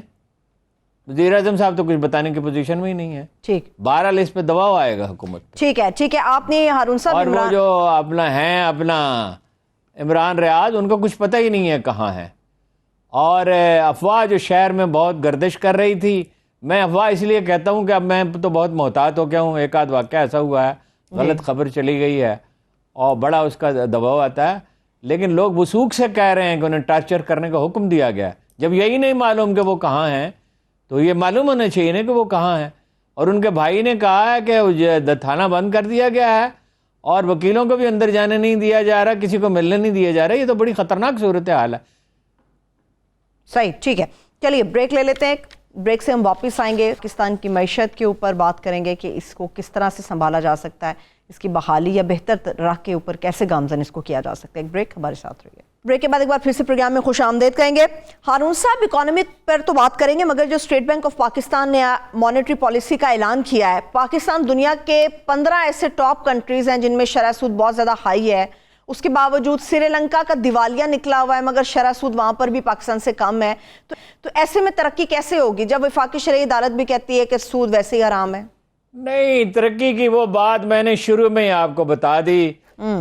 وزیر اعظم صاحب تو کچھ بتانے کی پوزیشن میں ہی نہیں ہے. ٹھیک، بہرحال اس پہ دباؤ آئے گا حکومت. ٹھیک ہے. آپ نے ہارون صاحب اور وہ جو اپنا عمران ریاض، ان کو کچھ پتہ ہی نہیں ہے کہاں ہے. اور افواہ جو شہر میں بہت گردش کر رہی تھی، میں افواہ اس لیے کہتا ہوں کہ اب میں تو بہت محتاط ہو گیا ہوں. ایک آدھ واقعہ ایسا ہوا ہے، غلط خبر چلی گئی ہے اور بڑا اس کا دباؤ آتا ہے، لیکن لوگ وثوق سے کہہ رہے ہیں کہ انہیں ٹارچر کرنے کا حکم دیا گیا. جب یہی نہیں معلوم کہ وہ کہاں ہیں تو یہ معلوم ہونا چاہیے نا کہ وہ کہاں ہیں. اور ان کے بھائی نے کہا ہے کہ تھانہ بند کر دیا گیا ہے اور وکیلوں کو بھی اندر جانے نہیں دیا جا رہا، کسی کو ملنے نہیں دیا جا رہا. یہ تو بڑی خطرناک صورتحال ہے. صحیح، ٹھیک ہے. چلیے بریک لے لیتے ہیں. بریک سے ہم واپس آئیں گے، پاکستان کی معیشت کے اوپر بات کریں گے کہ اس کو کس طرح سے سنبھالا جا سکتا ہے، اس کی بحالی یا بہتر راہ کے اوپر کیسے گامزن اس کو کیا جا سکتا ہے. ایک بریک، ہمارے ساتھ رہیے. بریک کے بعد ایک بار پھر سے پروگرام میں خوش آمدید کہیں گے. ہارون صاحب اکانومی پر تو بات کریں گے، مگر جو اسٹیٹ بینک آف پاکستان نے مانیٹری پالیسی کا اعلان کیا ہے، پاکستان دنیا کے 15 ایسے ٹاپ کنٹریز ہیں جن میں شرح سود بہت زیادہ ہائی ہے. اس کے باوجود سری لنکا کا دیوالیہ نکلا ہوا ہے مگر شرح سود وہاں پر بھی پاکستان سے کم ہے. تو ایسے میں ترقی کیسے ہوگی جب وفاقی شرعی عدالت بھی کہتی ہے کہ سود ویسے ہی حرام ہے؟ نہیں، ترقی کی وہ بات میں نے شروع میں ہی آپ کو بتا دی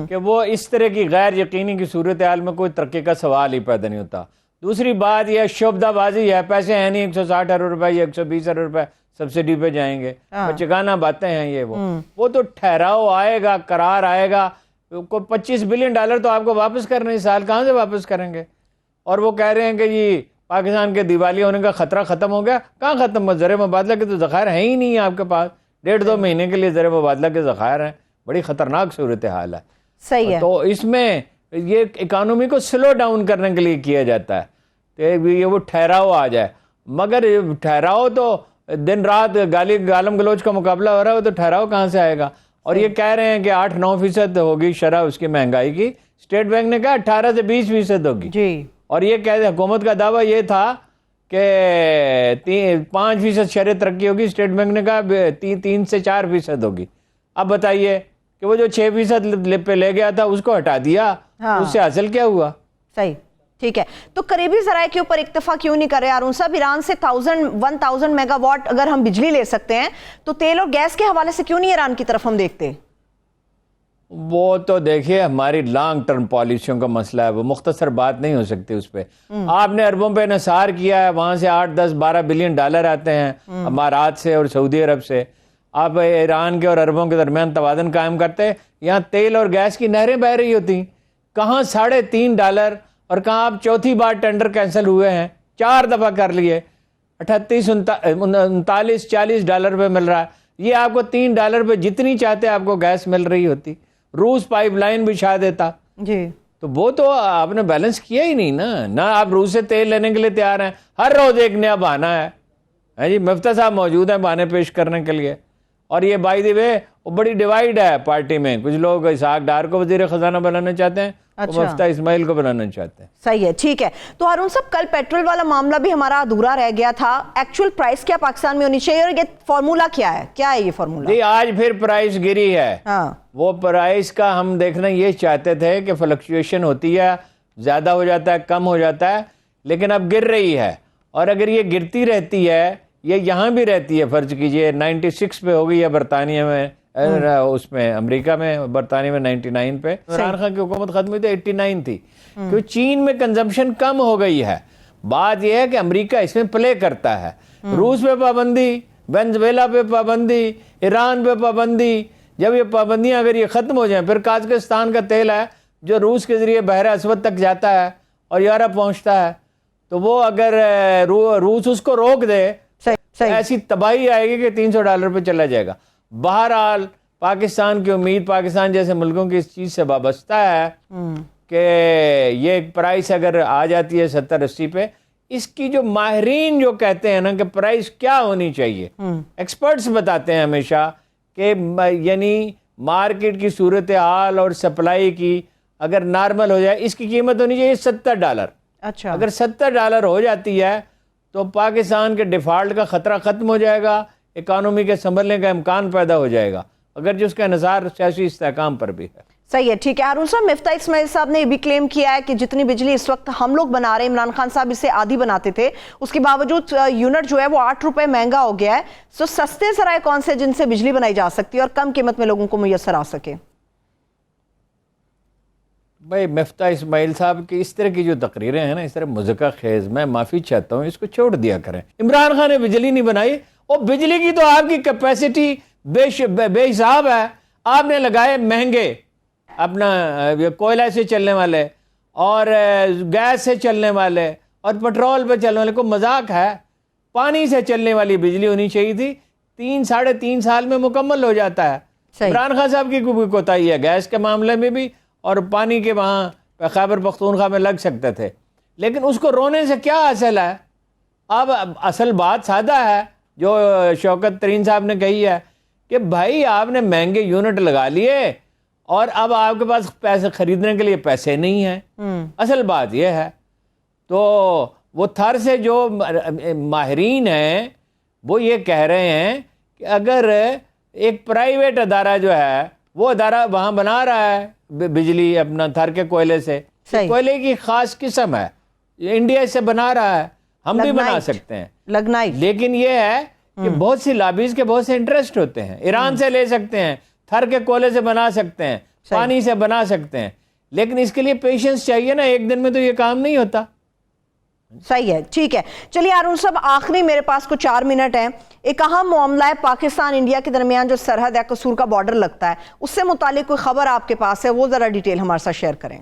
کہ وہ اس طرح کی غیر یقینی کی صورتحال میں کوئی ترقی کا سوال ہی پیدا نہیں ہوتا. دوسری بات یہ شعبدہ بازی ہے، پیسے ہیں نہیں 160 ارب روپے یا 120 ارب روپے سبسڈی پہ جائیں گے، بچگانہ باتیں ہیں یہ. وہ تو ٹھہراؤ آئے گا، قرار آئے گا کو $25 بلین تو آپ کو واپس کرنے اس سال کہاں سے واپس کریں گے؟ اور وہ کہہ رہے ہیں کہ جی پاکستان کے دیوالیہ ہونے کا خطرہ ختم ہو گیا. کہاں ختم ہوا؟ زر مبادلہ کے تو ذخائر ہیں ہی نہیں آپ کے پاس. 1.5-2 مہینے کے لیے زر مبادلہ کے ذخائر ہیں. بڑی خطرناک صورتحال ہے. صحیح ہے. تو اس میں یہ اکانومی کو سلو ڈاؤن کرنے کے لیے کیا جاتا ہے کہ یہ وہ ٹھہراؤ آ جائے. مگر ٹھہراؤ تو دن رات گالم گلوچ کا مقابلہ ہو رہا ہے, تو ٹھہراؤ کہاں سے آئے گا؟ اور یہ کہہ رہے ہیں کہ 8-9% ہوگی شرح اس کی مہنگائی کی. اسٹیٹ بینک نے کہا 18 سے 20% ہوگی. جی. اور یہ کہہ حکومت کا دعویٰ یہ تھا کہ 5% شرح ترقی ہوگی. اسٹیٹ بینک نے کہا 3 سے 4% ہوگی. اب بتائیے کہ وہ جو 6% پہ لے گیا تھا اس کو ہٹا دیا, اس سے حاصل کیا ہوا؟ صحیح. ٹھیک ہے, تو قریبی ذرائع کے اوپر اکتفا کیوں نہیں کر رہے ہارون صاحب؟ ایران سے 1000 میگا واٹ اگر ہم بجلی لے سکتے ہیں تو تیل اور گیس کے حوالے سے کیوں نہیں ایران کی طرف ہم دیکھتے؟ وہ تو دیکھیے ہماری لانگ ٹرم پالیسیوں کا مسئلہ ہے, وہ مختصر بات نہیں ہو سکتی اس پہ. آپ نے اربوں پہ انحصار کیا ہے, وہاں سے 8-10-12 بلین ڈالر آتے ہیں امارات سے اور سعودی عرب سے. آپ ایران کے اور اربوں کے درمیان توازن قائم کرتے, یہاں تیل اور گیس کی نہریں بہہ رہی ہوتی. کہاں $3.5 اور کہاں آپ چوتھی بار ٹینڈر کینسل ہوئے ہیں, 4 دفعہ کر لیے, $39-39-40 پہ مل رہا ہے. یہ آپ کو $3 پہ جتنی چاہتے آپ کو گیس مل رہی ہوتی. روس پائپ لائن بچھا دیتا. جی. تو وہ تو آپ نے بیلنس کیا ہی نہیں نا. نہ آپ روس سے تیل لینے کے لیے تیار ہیں, ہر روز ایک نیا بہانہ ہے. جی مفتیٰ صاحب موجود ہیں بہانے پیش کرنے کے لیے. اور یہ بائی دی وے وہ بڑی ڈیوائیڈ ہے پارٹی میں. کچھ لوگ اسحاق ڈار کو وزیر خزانہ بنانا چاہتے ہیں, مفتیٰ اسماعیل کو بنانا چاہتے ہیں. صحیح ہے, ٹھیک ہے. تو ہارون صاحب کل پیٹرول والا معاملہ بھی ہمارا ادھورا رہ گیا تھا. ایکچوئل پرائس کیا پاکستان میں ہونی چاہیے اور یہ فارمولا کیا ہے؟ کیا ہے یہ فارمولا؟ جی آج پھر پرائس گری ہے. وہ پرائس کا ہم دیکھنا یہ چاہتے تھے کہ فلکچویشن ہوتی ہے, زیادہ ہو جاتا ہے, کم ہو جاتا ہے, لیکن اب گر رہی ہے. اور اگر یہ گرتی رہتی ہے, یہ یہاں بھی رہتی ہے, فرض کیجئے 96 پہ ہو گئی ہے برطانیہ میں, اس میں امریکہ میں, برطانیہ میں 99 پہ. عمران خان کی حکومت ختم ہوئی تو 89 تھی. کیونکہ چین میں کنزمپشن کم ہو گئی ہے. بات یہ ہے کہ امریکہ اس میں پلے کرتا ہے. روس پہ پابندی, وینزویلا پہ پابندی, ایران پہ پابندی. جب یہ پابندیاں اگر یہ ختم ہو جائیں, پھر قازقستان کا تیل ہے جو روس کے ذریعے بحر اسود تک جاتا ہے اور یورپ پہنچتا ہے, تو وہ اگر روس اس کو روک دے ایسی تباہی آئے گی کہ $300 پہ چلا جائے گا. بہرحال پاکستان کی امید, پاکستان جیسے ملکوں کی اس چیز سے وابستہ ہے کہ یہ پرائس اگر آ جاتی ہے 70-80 پہ, اس کی جو ماہرین جو کہتے ہیں نا کہ پرائس کیا ہونی چاہیے, ایکسپرٹس بتاتے ہیں ہمیشہ کہ یعنی مارکیٹ کی صورتحال اور سپلائی کی اگر نارمل ہو جائے, اس کی قیمت ہونی چاہیے $70. اچھا. اگر $70 ہو جاتی ہے تو پاکستان کے ڈیفالٹ کا خطرہ ختم ہو جائے گا, اکانومی کے سنبھلنے کا امکان پیدا ہو جائے گا, اگر جس کا انحصار سیاسی استحکام پر بھی ہے. صحیح ہے, ٹھیک ہے. ہارون صاحب مفتیٰ اسماعیل صاحب نے یہ بھی کلیم کیا ہے کہ جتنی بجلی اس وقت ہم لوگ بنا رہے ہیں, عمران خان صاحب اسے آدھی بناتے تھے, اس کے باوجود یونٹ جو ہے وہ $8 مہنگا ہو گیا ہے. سو سستے ذرائع کون سے جن سے بجلی بنائی جا سکتی ہے اور کم قیمت میں لوگوں کو میسر آ سکے؟ بھائی مفتیٰ اسماعیل صاحب کی اس طرح کی جو تقریریں ہیں نا, اس طرح مذاکرہ خیز, میں معافی چاہتا ہوں, اس کو چھوڑ دیا کریں. عمران خان نے بجلی نہیں بنائی, اور بجلی کی تو آپ کی کیپیسٹی بے حساب ہے. آپ نے لگائے مہنگے اپنا کوئلہ سے چلنے والے اور گیس سے چلنے والے اور پٹرول پہ چلنے والے. کو مذاق ہے؟ پانی سے چلنے والی بجلی ہونی چاہیے تھی, 3-3.5 سال میں مکمل ہو جاتا ہے. عمران خان صاحب کی کوئی کوتاہی ہے گیس کے معاملے میں بھی, اور پانی کے وہاں خیبر پختونخوا میں لگ سکتے تھے, لیکن اس کو رونے سے کیا حاصل ہے؟ اب اصل بات سادہ ہے جو شوکت ترین صاحب نے کہی ہے کہ بھائی آپ نے مہنگے یونٹ لگا لیے اور اب آپ کے پاس پیسے خریدنے کے لیے پیسے نہیں ہیں. اصل بات یہ ہے. تو وہ تھر سے جو ماہرین ہیں وہ یہ کہہ رہے ہیں کہ اگر ایک پرائیویٹ ادارہ جو ہے وہ ادارہ وہاں بنا رہا ہے بجلی اپنا تھر کے کوئلے سے, کوئلے کی خاص قسم ہے, انڈیا سے بنا رہا ہے, ہم بھی بنا سکتے ہیں, لیکن یہ ہے کہ بہت سی لابیز کے بہت سے انٹرسٹ ہوتے ہیں. ایران سے لے سکتے ہیں, تھر کے کوئلے سے بنا سکتے ہیں, پانی سے بنا سکتے ہیں, لیکن اس کے لیے پیشنس چاہیے نا, ایک دن میں تو یہ کام نہیں ہوتا. صحیح ہے, ٹھیک ہے. چلیے ہارون صاحب, آخری میرے پاس کو 4 منٹ ہیں. ایک اہم معاملہ ہے پاکستان انڈیا کے درمیان جو سرحد ہے, قصور کا بارڈر لگتا ہے, اس سے متعلق کوئی خبر آپ کے پاس ہے, وہ ذرا ڈیٹیل ہمارے ساتھ شیئر کریں.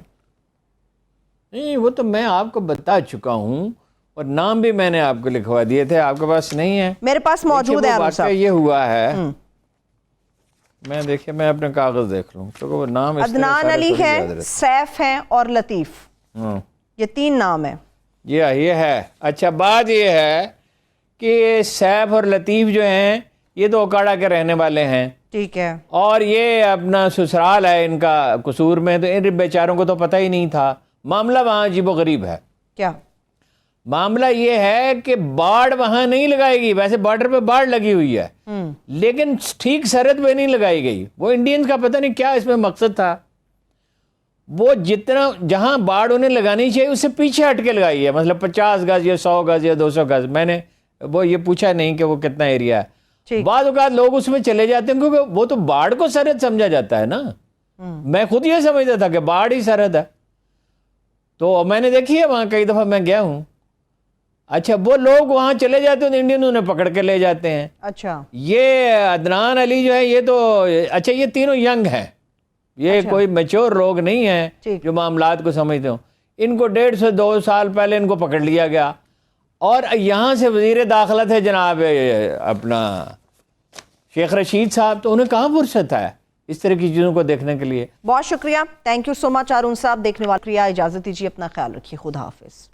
نہیں, وہ تو میں آپ کو بتا چکا ہوں, اور نام بھی میں نے آپ کو لکھوا دیے تھے, آپ کے پاس نہیں ہے. میرے پاس موجود ہے ہارون صاحب. یہ ہوا ہے, میں دیکھیں, میں اپنے کاغذ دیکھ لوں, تو وہ نام عدنان علی ہے, سیف ہیں اور لطیف, یہ 3 نام ہیں. یہ ہے. اچھا, بات یہ ہے کہ سیف اور لطیف جو ہیں یہ تو اوکاڑا کے رہنے والے ہیں, ٹھیک ہے, اور یہ اپنا سسرال ہے ان کا قصور میں, تو ان بیچاروں کو تو پتہ ہی نہیں تھا. معاملہ وہاں عجیب و غریب ہے. کیا معاملہ یہ ہے کہ باڑ وہاں نہیں لگائے گی, ویسے بارڈر پہ باڑ لگی ہوئی ہے, لیکن ٹھیک سرحد پہ نہیں لگائی گئی. وہ انڈینز کا پتہ نہیں کیا اس میں مقصد تھا, وہ جتنا جہاں باڑ انہیں لگانی چاہیے اس سے پیچھے ہٹ کے لگائی ہے, مطلب 50 گز یا 100 گز یا 200 گز. میں نے وہ یہ پوچھا نہیں کہ وہ کتنا ایریا ہے. بعض اوقات لوگ اس میں چلے جاتے ہیں کیونکہ وہ تو باڑ کو سرحد سمجھا جاتا ہے نا. میں خود یہ سمجھتا تھا کہ باڑ ہی سرحد ہے, تو میں نے دیکھی ہے وہاں, کئی دفعہ میں گیا ہوں. اچھا, وہ لوگ وہاں چلے جاتے ہیں, انڈین انہیں پکڑ کے لے جاتے ہیں. اچھا, یہ عدنان علی جو ہے یہ تو, اچھا یہ تینوں ینگ ہیں, یہ کوئی میچور لوگ نہیں ہیں جو معاملات کو سمجھتے ہوں. ان کو 1.5 سے 2 سال پہلے ان کو پکڑ لیا گیا, اور یہاں سے وزیر داخلہ تھے جناب اپنا شیخ رشید صاحب, تو انہیں کہاں فرصت ہے اس طرح کی چیزوں کو دیکھنے کے لیے. بہت شکریہ, تھینک یو سو مچ ہارون صاحب. دیکھنے والے اجازت دیجیے, اپنا خیال رکھیے, خدا حافظ.